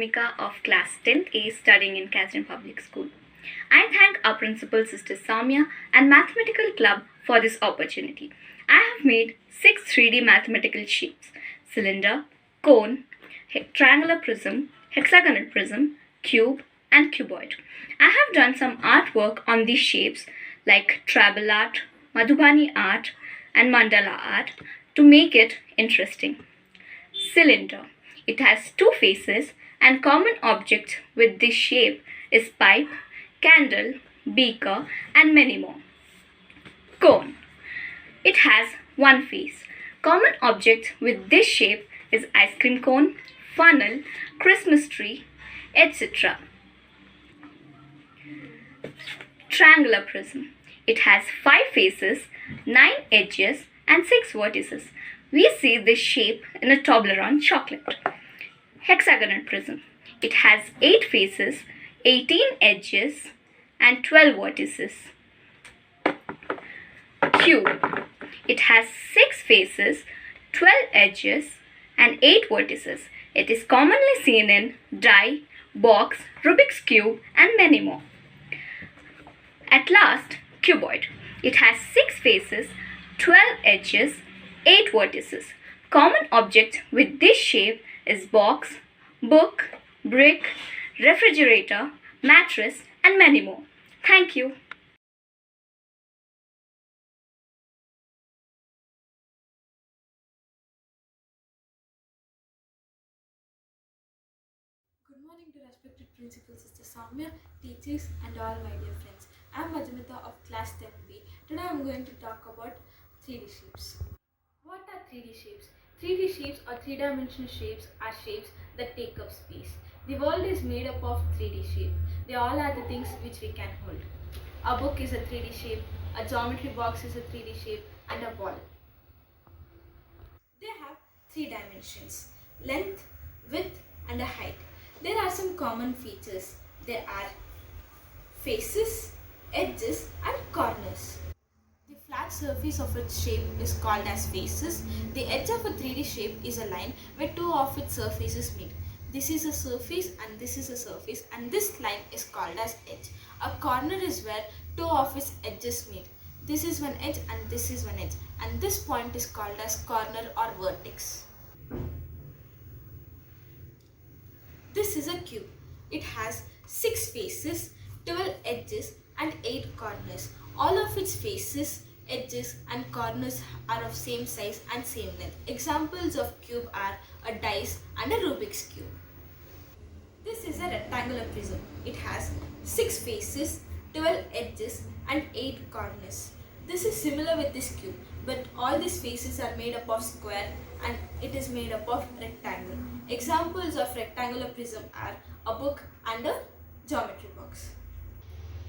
Monica of class 10th A studying in Catherine Public School. I thank our principal Sister Samya and Mathematical Club for this opportunity. I have made 6 3D mathematical shapes: cylinder, cone, triangular prism, hexagonal prism, cube, and cuboid. I have done some artwork on these shapes like tribal art, Madhubani art, and mandala art to make it interesting. Cylinder. It has 2 faces, and common objects with this shape is pipe, candle, beaker, and many more. Cone. It has 1 face. Common objects with this shape is ice cream cone, funnel, Christmas tree, etc. Triangular prism. It has 5 faces, 9 edges, and 6 vertices. We see this shape in a Toblerone chocolate. Hexagonal prism. It has 8 faces, 18 edges, and 12 vertices. Cube. It has 6 faces, 12 edges, and 8 vertices. It is commonly seen in die, box, Rubik's cube, and many more. At last, cuboid. It has 6 faces, 12 edges, 8 vertices. Common objects with this shape is box, book, brick, refrigerator, mattress, and many more. Thank you. Good morning to respected Principal Sister Samya, teachers, and all my dear friends. I am Madhumita of class 10B. Today I am going to talk about 3D shapes. What are 3D shapes? 3D shapes or 3-dimensional shapes are shapes that take up space. The world is made up of 3D shape. They all are the things which we can hold. A book is a 3D shape, a geometry box is a 3D shape, and a ball. They have 3 dimensions: length, width, and a height. There are some common features. There are faces, edges, and corners. The flat surface of its shape is called as faces. The edge of a 3D shape is a line where 2 of its surfaces meet. This is a surface and this is a surface, and this line is called as edge. A corner is where 2 of its edges meet. This is one edge and this is one edge, and this point is called as corner or vertex. This is a cube. It has 6 faces, 12 edges, and 8 corners. All of its faces, edges, and corners are of same size and same length. Examples of cube are a dice and a Rubik's cube. This is a rectangular prism. It has 6 faces, 12 edges, and 8 corners. This is similar with this cube, but all these faces are made up of square and it is made up of rectangle. Examples of rectangular prism are a book and a geometry box.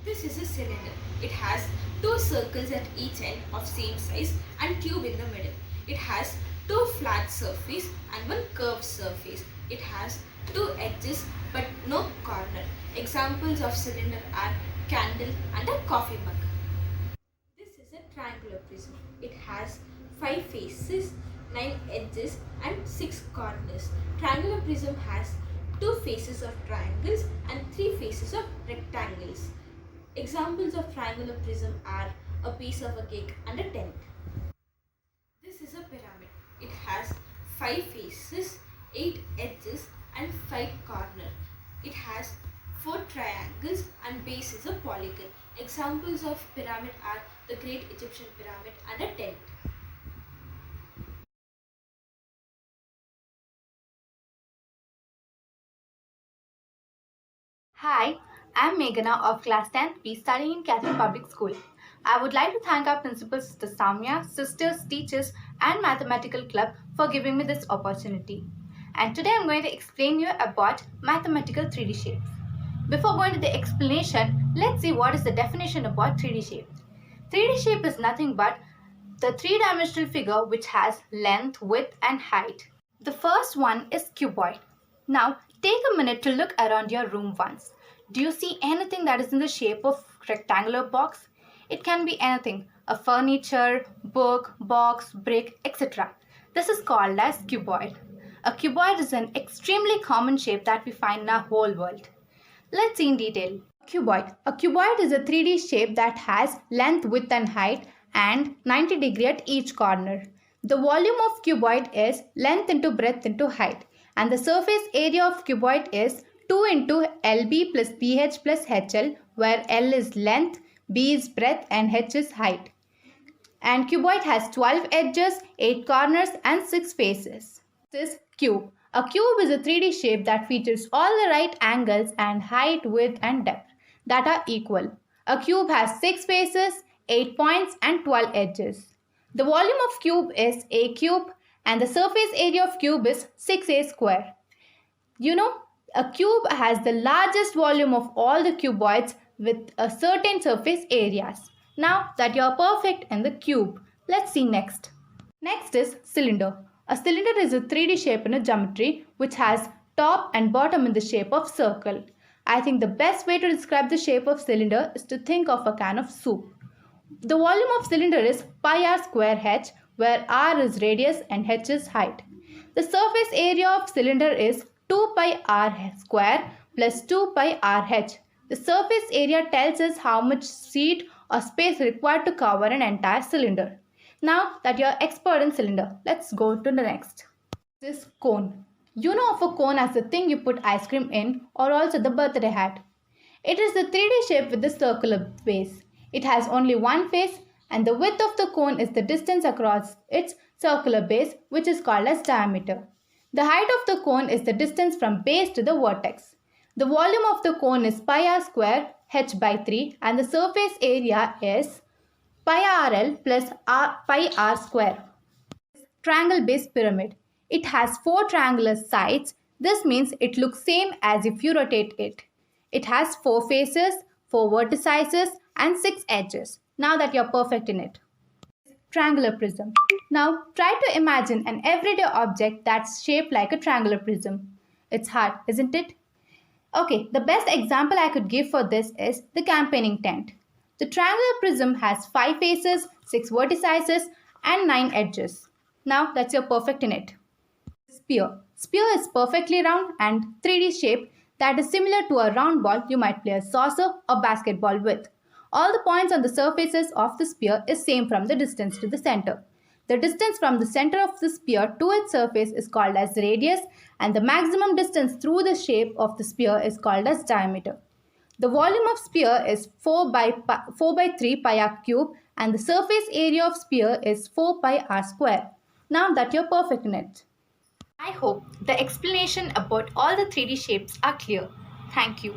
This is a cylinder. It has 2 circles at each end of same size and tube in the middle. It has 2 flat surface and 1 curved surface. It has 2 edges but no corner. Examples of cylinder are candle and a coffee mug. This is a triangular prism. It has 5 faces, 9 edges, and 6 corners. Triangular prism has 2 faces of triangles and 3 faces of rectangles. Examples of triangular prism are a piece of a cake and a tent. This is a pyramid. It has 5 faces, 8 edges, and 5 corners. It has 4 triangles and base is a polygon. Examples of pyramid are the Great Egyptian Pyramid and a tent. Hi, I'm Meghana of class 10th studying in Catherine Public School. I would like to thank our principal Sister Samya, sisters, teachers, and Mathematical Club for giving me this opportunity. And today I'm going to explain you about mathematical 3D shapes. Before going to the explanation, let's see what is the definition about 3D shape. 3D shape is nothing but the 3-dimensional figure which has length, width, and height. The first one is cuboid. Now, take a minute to look around your room once. Do you see anything that is in the shape of rectangular box? It can be anything, a furniture, book, box, brick, etc. This is called as cuboid. A cuboid is an extremely common shape that we find in our whole world. Let's see in detail. Cuboid. A cuboid is a 3D shape that has length, width and height and 90 degrees at each corner. The volume of cuboid is length into breadth into height, and the surface area of cuboid is 2 into LB plus BH plus HL, where L is length, B is breadth and H is height. And cuboid has 12 edges, 8 corners and 6 faces. This is cube. A cube is a 3D shape that features all the right angles and height, width and depth that are equal. A cube has 6 faces, 8 points and 12 edges. The volume of cube is A cube and the surface area of cube is 6A square. You know, a cube has the largest volume of all the cuboids with a certain surface areas. Now that you are perfect in the cube, let's see next. Next is cylinder. A cylinder is a 3D shape in a geometry which has top and bottom in the shape of circle. I think the best way to describe the shape of cylinder is to think of a can of soup. The volume of cylinder is pi r square h, where r is radius and h is height. The surface area of cylinder is 2 pi r square plus 2 pi r h. The surface area tells us how much sheet or space required to cover an entire cylinder. Now that you are expert in cylinder, let's go to the next. This cone. You know of a cone as the thing you put ice cream in, or also the birthday hat. It is the 3D shape with the circular base. It has only one face and the width of the cone is the distance across its circular base, which is called as diameter. The height of the cone is the distance from base to the vertex. The volume of the cone is pi r square h by 3 and the surface area is pi rl plus pi r square. Triangle base pyramid. It has 4 triangular sides. This means it looks same as if you rotate it. It has 4 faces, 4 vertices and 6 edges. Now that you're perfect in it. Triangular prism. Now try to imagine an everyday object that's shaped like a triangular prism. It's hard, isn't it? Okay, the best example I could give for this is the campaigning tent. The triangular prism has 5 faces, 6 vertices and 9 edges. Now that's you're perfect in it. Sphere. Sphere is perfectly round and 3D shape that is similar to a round ball you might play a saucer or basketball with. All the points on the surfaces of the sphere is same from the distance to the center. The distance from the center of the sphere to its surface is called as radius and the maximum distance through the shape of the sphere is called as diameter. The volume of sphere is 4 by 3 pi r cube and the surface area of sphere is 4 pi r square. Now that you're perfect in it. I hope the explanation about all the 3D shapes are clear. Thank you.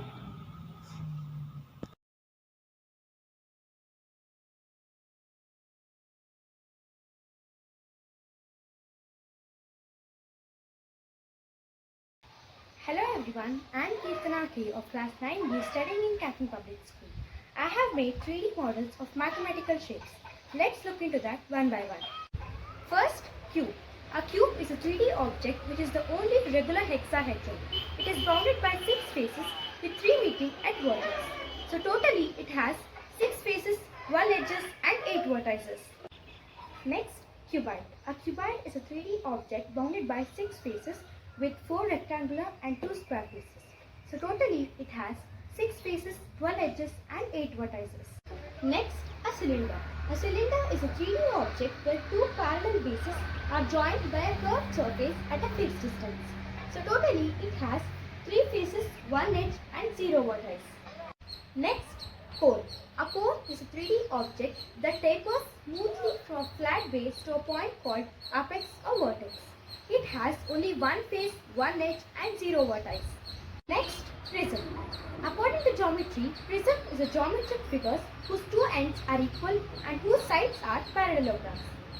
Hello everyone, I am Katherinaites of class 9B studying in Kathleen Public School. I have made 3D models of mathematical shapes. Let's look into that one by one. First, cube. A cube is a 3D object which is the only regular hexahedron. It is bounded by 6 faces with 3 meeting at vertex. So totally it has 6 faces, 12 edges and 8 vertices. Next, cuboid. A cuboid is a 3D object bounded by 6 faces with 4 rectangular and 2 square faces. So totally it has 6 faces, 12 edges and 8 vertices. Next, a cylinder. A cylinder is a 3D object where 2 parallel bases are joined by a curved surface at a fixed distance. So totally it has 3 faces, 1 edge and 0 vertex. Next, cone. A cone is a 3D object that tapers smoothly from a flat base to a point called apex or vertex. It has only 1 face, 1 edge and 0 vertex. Next, prism. According to geometry, prism is a geometric figure whose 2 ends are equal and whose sides are parallelograms.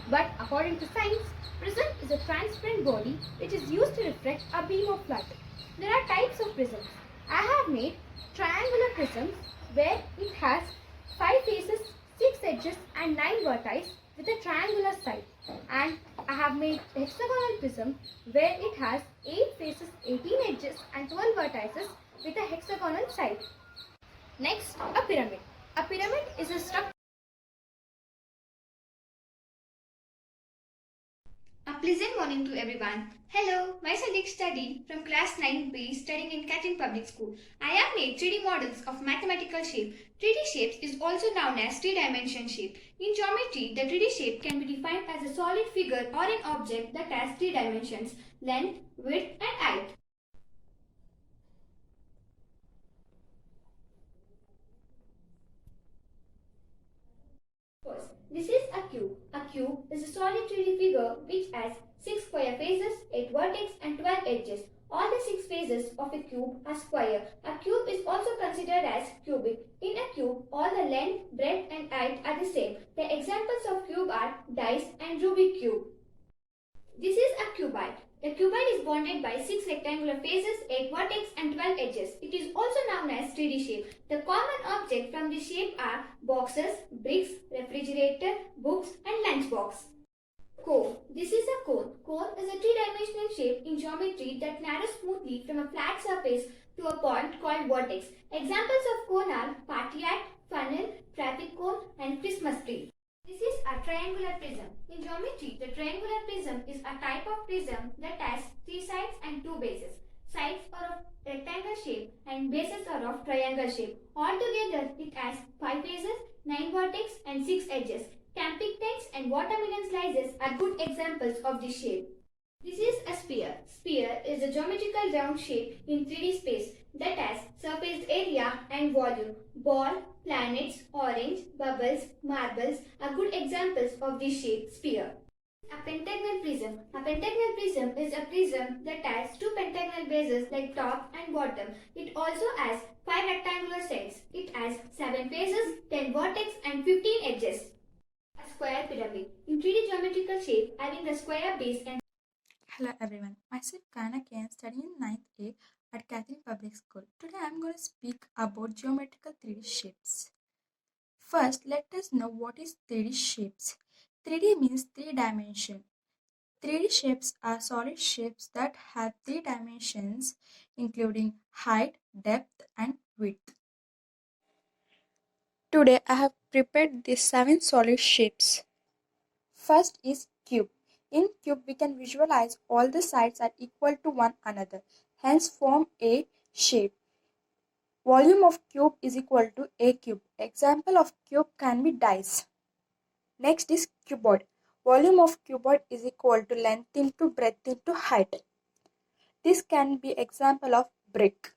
But according to science, prism is a transparent body which is used to reflect a beam of light. There are types of prisms. I have made triangular prisms where it has 5 faces, 6 edges and 9 vertices with a triangular side. And I have made hexagonal prism where it has 8 faces, 18 edges and 12 vertices with a hexagonal side. Next, a pyramid. A pyramid is a structure. A pleasant morning to everyone. Hello, myself Dick Study from class 9B studying in Katherinaites Public School. I have made 3D models of mathematical shape. 3D shapes is also known as 3-dimension shape. In geometry, the 3D shape can be defined as a solid figure or an object that has 3 dimensions, length, width and height. First, this is a cube. A cube is a solid 3D figure which has 6 square faces, 8 vertices and 12 edges. All the 6 faces of a cube are square. A cube is also considered as cubic. In a cube, all the length, breadth and height are the same. The examples of cube are dice and Rubik cube. This is a cuboid. The cuboid is bounded by 6 rectangular faces, 8 vertices and 12 edges. It is also known as 3D shape. The common objects from this shape are boxes, bricks, refrigerator, books and lunchbox. Cone. This is a cone. Cone is a 3-dimensional shape in geometry that narrows smoothly from a flat surface to a point called vertex. Examples of cone are party hat, funnel, traffic cone and Christmas tree. This is a triangular prism. In geometry, the triangular prism is a type of prism that has 3 sides and 2 bases. Sides are of rectangle shape and bases are of triangle shape. Altogether, it has 5 faces, 9 vertices and 6 edges. Camping tents and watermelon slices are good examples of this shape. This is a sphere. Sphere is a geometrical round shape in 3D space that has surface area and volume. Ball, planets, orange, bubbles, marbles are good examples of this shape, sphere. A pentagonal prism. A pentagonal prism is a prism that has 2 pentagonal bases like top and bottom. It also has 5 rectangular sides. It has 7 faces, 10 vertices and 15 edges. A square pyramid. In 3D geometrical shape having a square base and Hello everyone, myself Katherinaites studying in 9th A at Katherinaites Public School. Today I am going to speak about geometrical 3D shapes. First, let us know what is 3D shapes. 3D means 3 dimension. 3D shapes are solid shapes that have 3 dimensions including height, depth and width. Today I have prepared these 7 solid shapes. First is cube. In cube, we can visualize all the sides are equal to one another, hence form a shape. Volume of cube is equal to a cube. Example of cube can be dice. Next is cuboid. Volume of cuboid is equal to length into breadth into height. This can be example of brick.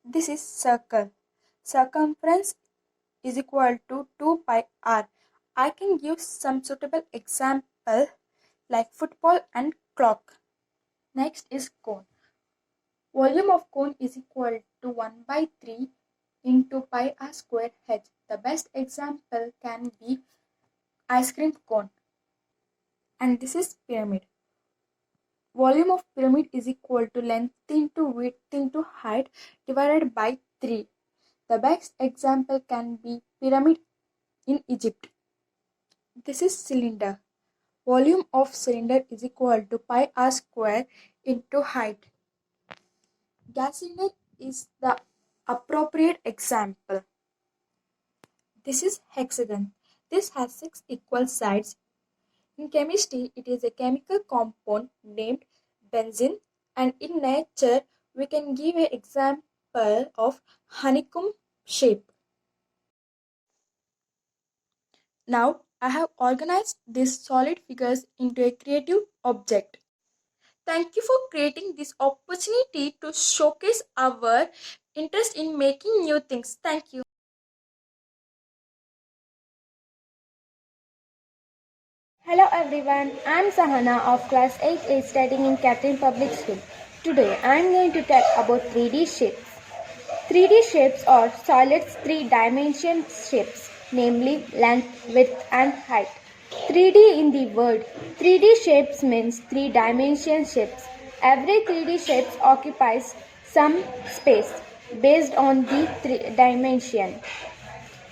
This is circle. Circumference is equal to 2 pi r. I can give some suitable example like football and clock. Next is cone. Volume of cone is equal to 1 by 3 into pi r square h. The best example can be ice cream cone. And this is pyramid. Volume of pyramid is equal to length into width into height divided by 3. The best example can be pyramid in Egypt. This is cylinder. Volume of cylinder is equal to pi r square into height. Gas cylinder is the appropriate example. This is hexagon. This has 6 equal sides. In chemistry, it is a chemical compound named benzene, and in nature, we can give an example of honeycomb shape. Now, I have organized these solid figures into a creative object. Thank you for creating this opportunity to showcase our interest in making new things. Thank you. Hello everyone, I am Sahana of class 8A studying in Katherinaites Public School. Today I am going to tell about 3D shapes. 3D shapes are solid 3-dimension shapes, namely length, width and height. 3D in the word. 3D shapes means 3-dimension shapes. Every 3D shapes occupies some space based on the dimension.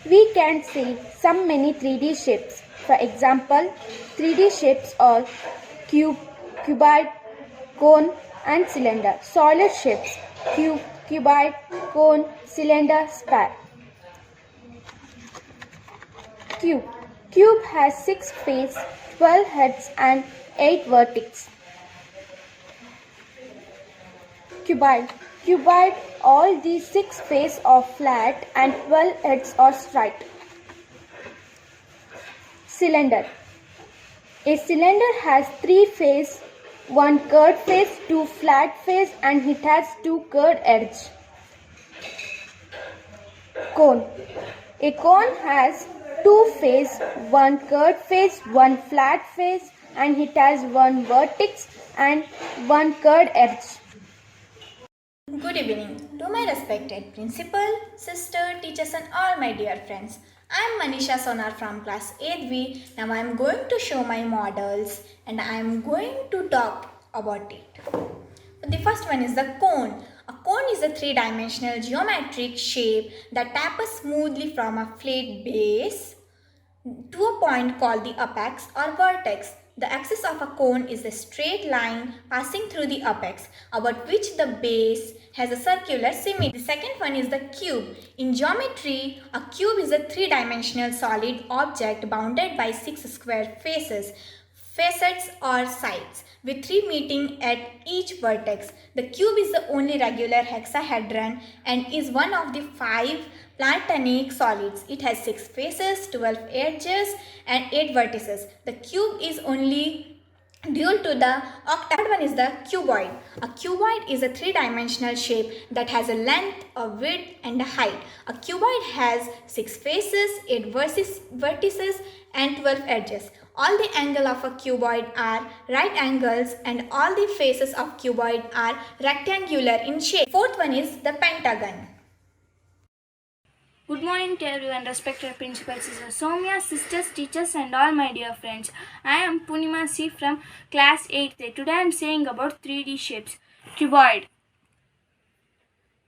We can see some many 3D shapes. For example, 3D shapes are cube, cuboid, cone and cylinder. Solid shapes: cube, cuboid, cone, cylinder, sphere. Cube. Cube has 6 faces, 12 heads and 8 vertices. Cuboid. Cuboid, all these 6 faces are flat and 12 heads are straight. Cylinder. A cylinder has 3 faces, 1 curved face, 2 flat faces and it has 2 curved edges. Cone. A cone has 2 faces, 1 curved face, 1 flat face and it has 1 vertex and 1 curved edge. Good evening to my respected principal, sister, teachers and all my dear friends. I am Manisha Sonar from class 8B. Now I am going to show my models and I am going to talk about it. The first one is the cone. A cone is a three-dimensional geometric shape that tapers smoothly from a flat base to a point called the apex or vertex. The axis of a cone is a straight line passing through the apex, about which the base has a circular symmetry. The second one is the cube. In geometry, a cube is a three-dimensional solid object bounded by 6 square faces, facets or sides, with 3 meeting at each vertex. The cube is the only regular hexahedron and is one of the 5 Platonic solids. It has 6 faces, 12 edges and 8 vertices. The cube is only dual to the octagon. Third one is the cuboid. A cuboid is a three-dimensional shape that has a length, a width and a height. A cuboid has 6 faces, 8 vertices and 12 edges. All the angles of a cuboid are right angles and all the faces of cuboid are rectangular in shape. Fourth one is the pentagon. Good morning to everyone, respected principals, Soumya, sisters, teachers and all my dear friends. I am Punima C from class 8th. Today I am saying about 3D shapes. Cuboid.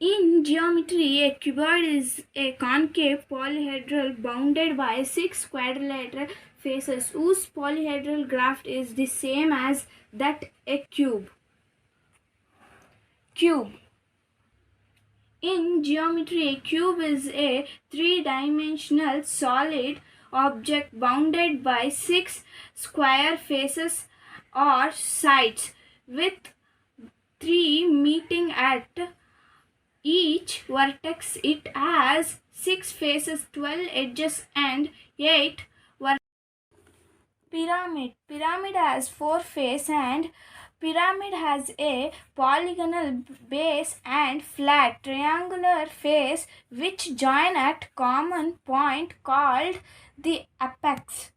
In geometry, a cuboid is a concave polyhedral bounded by 6 quadrilateral faces whose polyhedral graph is the same as that a cube. Cube. In geometry, a cube is a three-dimensional solid object bounded by 6 square faces or sides, with 3 meeting at each vertex. It has 6 faces, 12 edges and 8 vertices. Pyramid. Pyramid has 4 faces and pyramid has a polygonal base and flat triangular face which join at common point called the apex.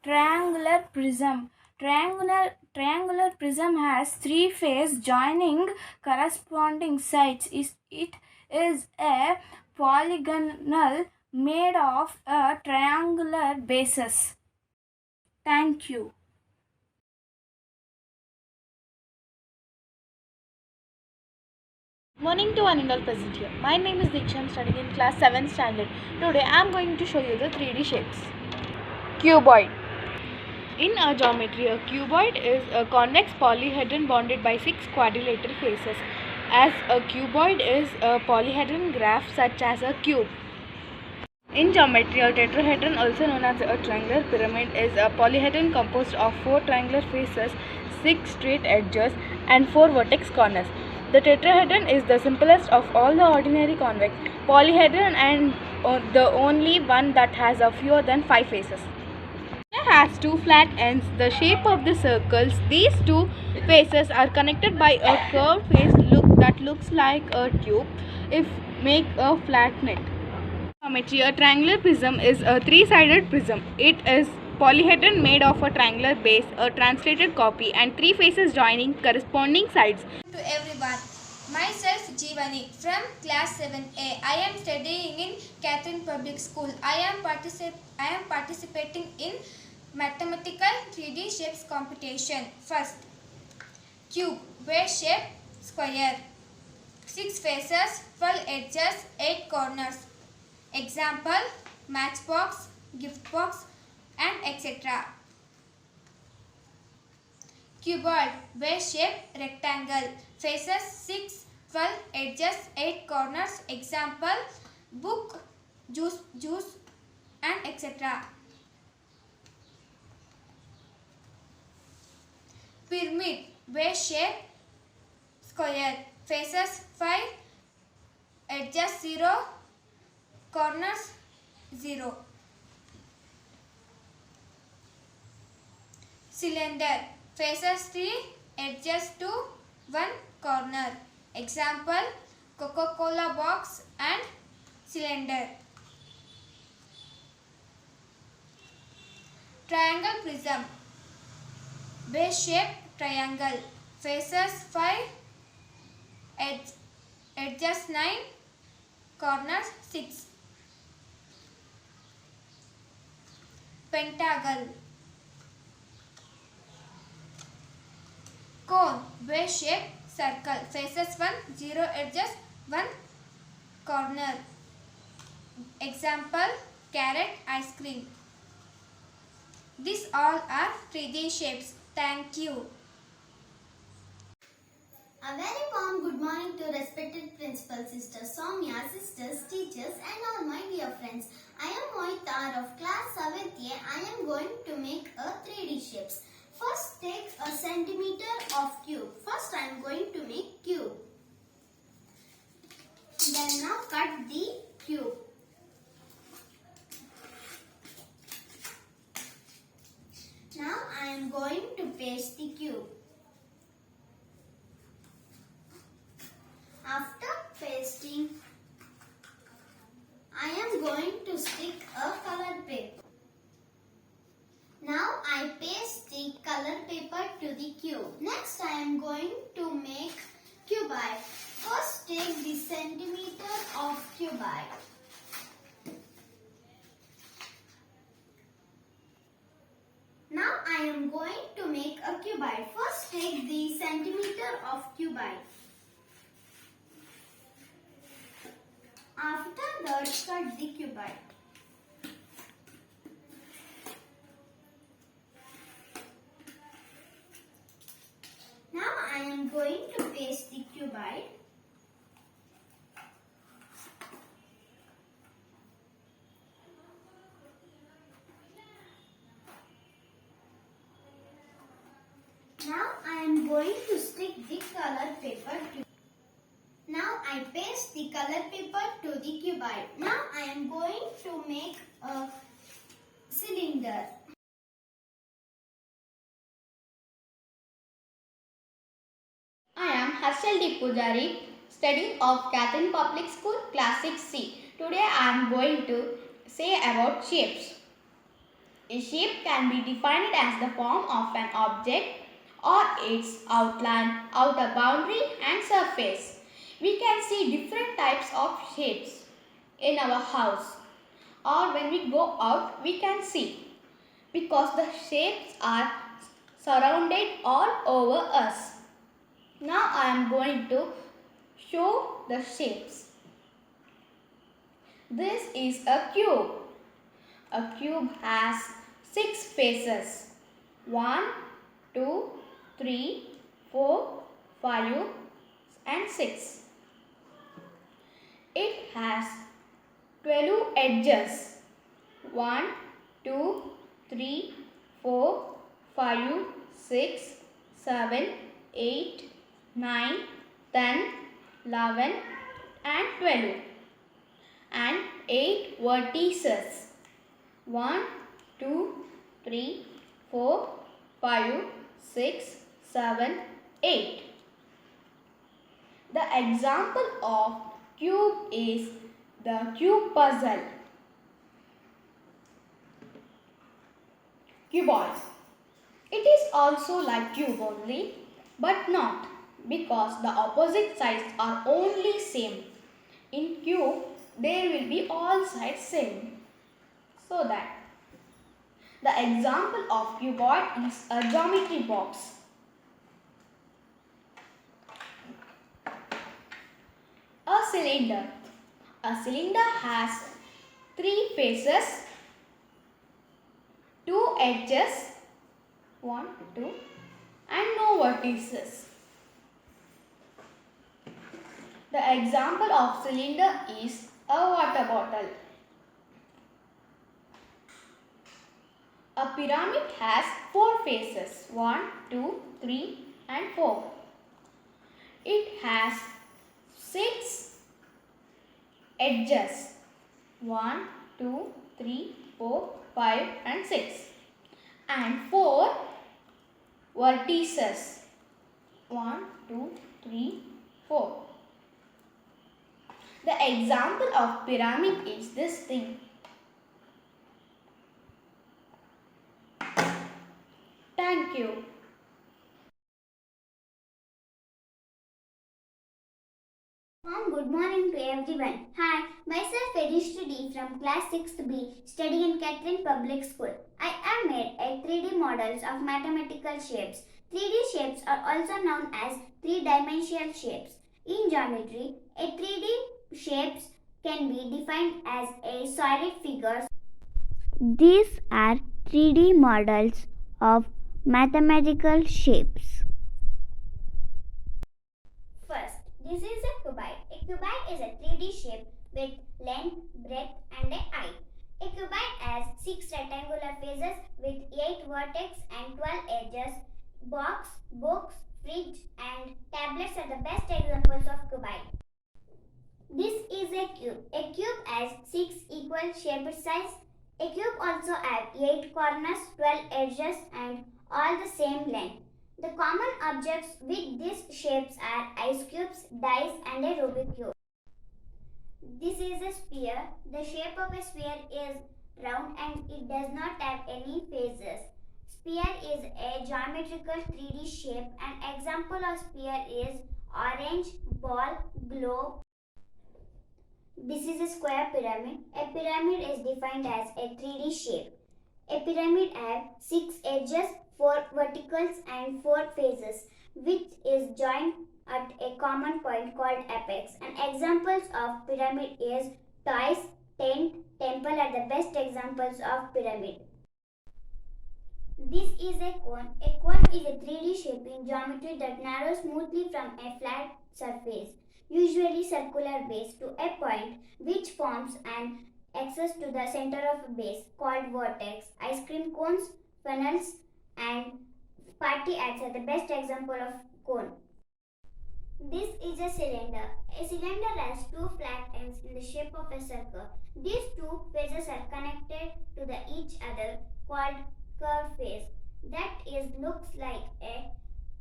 Triangular prism. Triangular prism has 3 faces joining corresponding sides. It is a polygonal made of a triangular bases. Thank you. Morning to one and all present here. My name is Diksha. I'm studying in class 7th standard. Today I am going to show you the 3D shapes. Cuboid. In a geometry, a cuboid is a convex polyhedron bounded by 6 quadrilateral faces. As a cuboid is a polyhedron graph such as a cube. In geometry, a tetrahedron, also known as a triangular pyramid, is a polyhedron composed of 4 triangular faces, 6 straight edges and 4 vertex corners. The tetrahedron is the simplest of all the ordinary convex polyhedron and the only one that has a fewer than 5 faces. It has 2 flat ends, the shape of the circles. These 2 faces are connected by a curved face that looks like a tube if make a flat net. Geometry, a triangular prism is a 3-sided prism. It is polyhedron made of a triangular base, a translated copy and 3 faces joining corresponding sides. To everyone, myself Jeevani from class 7A. I am studying in Katherinaites Public School. I am participating in mathematical 3D shapes competition. First, cube, base shape, square, 6 faces, 12 edges, 8 corners. Example, matchbox, gift box and etc. Cuboid, base shape, rectangle, faces 6, 12 edges, 8 corners. Example, book, juice and etc. base shape square, faces 5, edges 0, corners 0. Cylinder, faces 3, edges 2, 1 corner. Example, Coca-Cola box and cylinder. Triangle prism, base shape triangle, faces 5, edges 9, corners 6. Pentagon, cone, base shape circle, faces 1, 0 edges, 1 corner. Example, carrot ice cream. These all are 3D shapes. Thank you. A very warm good morning to respected principal, Sister Soumya, sisters, teachers and all my dear friends. I am Mohitar of class 7th A. I am going to make a 3D shapes. First take a centimeter of cube. First I am going to make cube. Then now cut the cube. Now I am going to paste the cube. After pasting, I am going to stick a colored paper. Now I paste the colored paper to the cube. Next I am going to make cuboid. First take the centimeter of cuboid. Now I am going to make a cuboid. First take the centimeter of cuboid. After that, cut the cuboid. Now I am going to paste the cuboid. Now I am going to stick the colored paper to. Now I paste the colored paper to the cuboid. Now I am going to make a cylinder. I am Harshal D. Pujari, studying of Katherinaites Public School, Class 6C. Today I am going to say about shapes. A shape can be defined as the form of an object or its outline, outer boundary and surface. We can see different types of shapes in our house, or when we go out we can see, because the shapes are surrounded all over us. Now I am going to show the shapes. This is a cube. A cube has 6 faces. 1, 2, 3, 4, 5 and 6. It has 12 edges. 1, 2, 3, 4, 5, 6, 7, 8, 9, 10, 11 and 12. And 8 vertices. 1, 2, 3, 4, 5, 6, 7, 8. The example of cube is the cube puzzle. Cuboid. It is also like cube only, but not, because the opposite sides are only same. In cube, there will be all sides same. So that the example of cuboid is a geometry box. A cylinder. A cylinder has 3 faces, 2 edges, 1, 2 and no vertices. The example of cylinder is a water bottle. A pyramid has 4 faces, 1, 2, 3, and 4. It has 6 edges. 1, 2, 3, 4, 5 and 6. And 4 vertices. 1, 2, 3, 4. The example of pyramid is this thing. Thank you. Good morning to everyone. Hi, myself Edishri D from class 6th B, studying in Katherinaites Public School. I have made a 3D models of mathematical shapes. 3D shapes are also known as three-dimensional shapes. In geometry, a 3D shapes can be defined as a solid figures. These are 3D models of mathematical shapes. First, this is a cuboid. A cuboid is a 3D shape with length, breadth and a height. A cuboid has 6 rectangular faces with 8 vertex and 12 edges. Box, books, fridge and tablets are the best examples of cuboid. This is a cube. A cube has 6 equal shaped sides. A cube also has 8 corners, 12 edges and all the same length. The common objects with these shapes are ice cubes, dice and a Rubik's cube. This is a sphere. The shape of a sphere is round and it does not have any faces. Sphere is a geometrical 3D shape. An example of sphere is orange, ball, globe. This is a square pyramid. A pyramid is defined as a 3D shape. A pyramid has 6 edges, 4 verticals and 4 faces, which is joined at a common point called apex. And examples of pyramid is toys, tent, temple are the best examples of pyramid. This is a cone. A cone is a 3D shape in geometry that narrows smoothly from a flat surface, usually circular base, to a point which forms an access to the center of a base called vertex. Ice cream cones, funnels and party hats are the best example of cone. This is a cylinder. A cylinder has 2 flat ends in the shape of a circle. These 2 faces are connected to each other called curved face. That is looks like a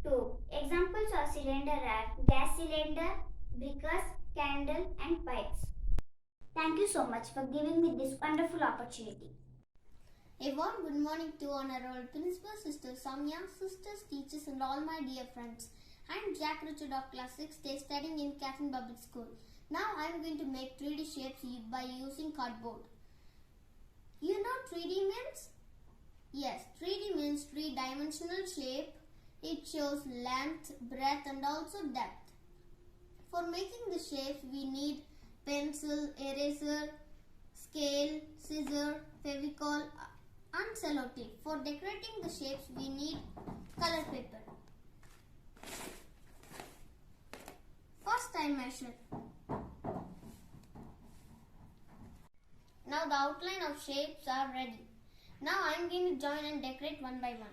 tube. Examples of cylinder are gas cylinder, breakers, candle and pipes. Thank you so much for giving me this wonderful opportunity. A warm good morning to Honorable Principal Sister Samya, sisters, teachers and all my dear friends. I am Jack Richard of Class 6 Day studying in Katherinaites Public School. Now I am going to make 3D shapes by using cardboard. You know 3D means? Yes, 3D means three-dimensional shape. It shows length, breadth and also depth. For making the shapes we need pencil, eraser, scale, scissor, fevicol and sellotape. For decorating the shapes we need color paper. First I measure. Now the outline of shapes are ready. Now I am going to join and decorate one by one.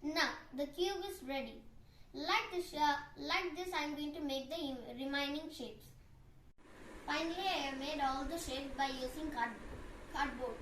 Now the cube is ready. Like this I am going to make the remaining shapes. Finally I have made all the shapes by using cardboard.